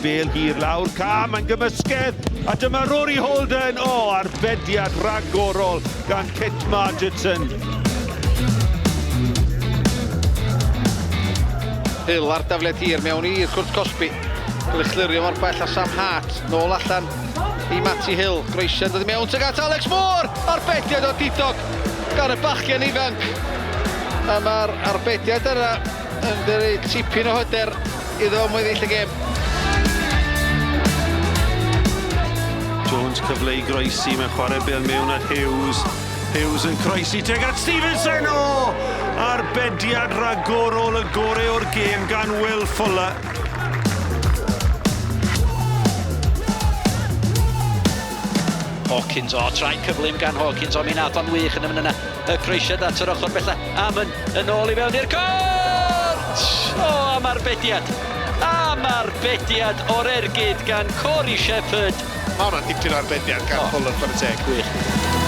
bel hir lawr, cam yn gymysgedd, a dyma Rory Holden, arbediad ragorol gan Kit Margetson. Hill ar dafliad hir mewn i'r cwrt Cosby. Glychlurio mor bell a Sam Hart, nôl allan i Matty Hill. Groesiad dod i mewn tuag at Alex Moore, arbediad o didog gan y bachgen ifanc. A mae'r arbediad yna yn dyrru tipyn o hyder iddo ymweddill y gêm. Jones cyfle i groesi, mae'n chwarae bel mewn at Hughes. Hughes yn croesi tuag at Stevenson, arbediad ragorol y gorau o'r gêm gan Hwlffordd. Hawkins, tra'n cyflym gan Hawkins, ond mi'n adon wych yn ymwneud yna. Y croesiad at yr ochr bella. Am yn ôl i fewn i'r cort! Am arbediad. Am arbediad o'r ergyd gan Corey Shepherd. Mae hwnna'n dipyn o arbediad gan Hwlffordd yn teg. Gwych.